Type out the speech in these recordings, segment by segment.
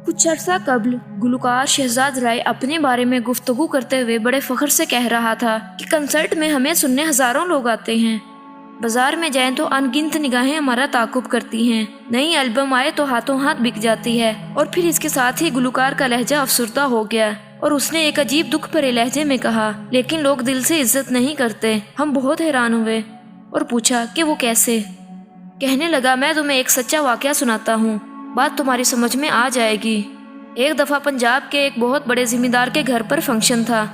کچھ عرصہ قبل گلوکار شہزاد رائے اپنے بارے میں گفتگو کرتے ہوئے بڑے فخر سے کہہ رہا تھا کہ کنسرٹ میں ہمیں سننے ہزاروں لوگ آتے ہیں۔ بازار میں جائیں تو ان گنت نگاہیں ہمارا تعاقب کرتی ہیں، نئی البم آئے تو ہاتھوں ہاتھ بک جاتی ہے۔ اور پھر اس کے ساتھ ہی گلوکار کا لہجہ افسردہ ہو گیا اور اس نے ایک عجیب دکھ بھرے لہجے میں کہا، لیکن لوگ دل سے عزت نہیں کرتے۔ ہم بہت حیران ہوئے اور پوچھا کہ وہ کیسے؟ کہنے لگا، میں تمہیں ایک سچا واقعہ سناتا ہوں، بات تمہاری سمجھ میں آ جائے گی۔ ایک دفعہ پنجاب کے ایک بہت بڑے ذمہ دار کے گھر پر فنکشن تھا۔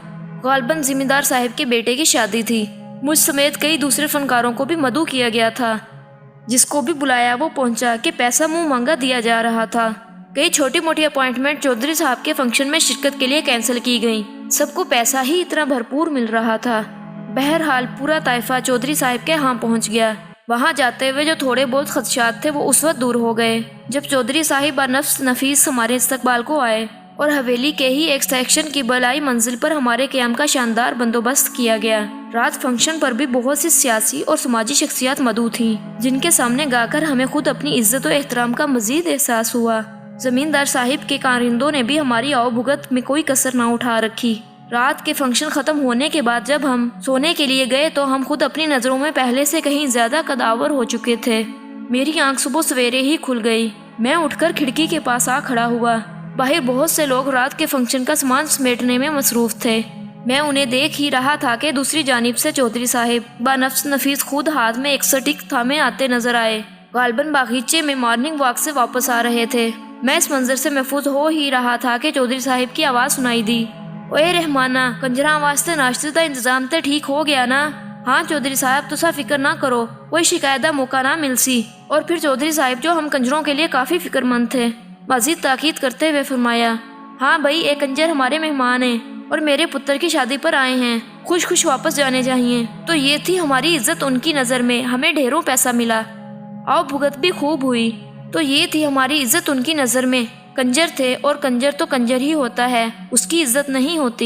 غالباً ذمہ دار صاحب کے بیٹے کی شادی تھی۔ مجھ سمیت کئی دوسرے فنکاروں کو بھی مدعو کیا گیا تھا۔ جس کو بھی بلایا وہ پہنچا کہ پیسہ منہ مانگا دیا جا رہا تھا۔ کئی چھوٹی موٹی اپوائنٹمنٹ چودھری صاحب کے فنکشن میں شرکت کے لیے کینسل کی گئیں۔ سب کو پیسہ ہی اتنا بھرپور مل رہا تھا۔ بہرحال پورا طائفہ چودھری صاحب کے ہاں پہنچ گیا۔ وہاں جاتے ہوئے جو تھوڑے بہت خدشات تھے وہ اس وقت دور ہو گئے جب چودھری صاحب بنفس نفیس ہمارے استقبال کو آئے اور حویلی کے ہی ایک سیکشن کی بالائی منزل پر ہمارے قیام کا شاندار بندوبست کیا گیا۔ رات فنکشن پر بھی بہت سی سیاسی اور سماجی شخصیات مدعو تھیں، جن کے سامنے گا کر ہمیں خود اپنی عزت و احترام کا مزید احساس ہوا۔ زمیندار صاحب کے کارندوں نے بھی ہماری آؤ بھگت میں کوئی کسر نہ اٹھا رکھی۔ رات کے فنکشن ختم ہونے کے بعد جب ہم سونے کے لیے گئے تو ہم خود اپنی نظروں میں پہلے سے کہیں زیادہ قدآور ہو چکے تھے۔ میری آنکھ صبح سویرے ہی کھل گئی۔ میں اٹھ کر کھڑکی کے پاس آ کھڑا ہوا۔ باہر بہت سے لوگ رات کے فنکشن کا سامان سمیٹنے میں مصروف تھے۔ میں انہیں دیکھ ہی رہا تھا کہ دوسری جانب سے چودھری صاحب بنفس نفیس خود ہاتھ میں ایک سٹک تھامے آتے نظر آئے۔ غالباً باغیچے میں مارننگ واک سے واپس آ رہے تھے۔ میں اس منظر سے محفوظ ہو ہی رہا تھا کہ چودھری صاحب کی آواز سنائی دی، اوے رحمانہ، کنجراں واسطے ناشتے دا انتظام تے ٹھیک ہو گیا نا؟ ہاں چودھری صاحب، تسا فکر نہ کرو، کوئی شکایت دا موقع نہ مل سی۔ اور پھر چودھری صاحب جو ہم کنجروں کے لیے کافی فکر مند تھے، مزید تاکید کرتے ہوئے فرمایا، ہاں بھائی، ایک کنجر ہمارے مہمان ہیں اور میرے پتر کی شادی پر آئے ہیں، خوش واپس جانے چاہیے۔ تو یہ تھی ہماری عزت ان کی نظر میں، ہمیں ڈھیروں پیسہ ملا، آؤ بھگت بھی خوب ہوئی۔ تو یہ تھی ہماری عزت ان کی نظر میں، کنجر تھے اور کنجر تو کنجر ہی ہوتا ہے، اس کی عزت نہیں ہوتی۔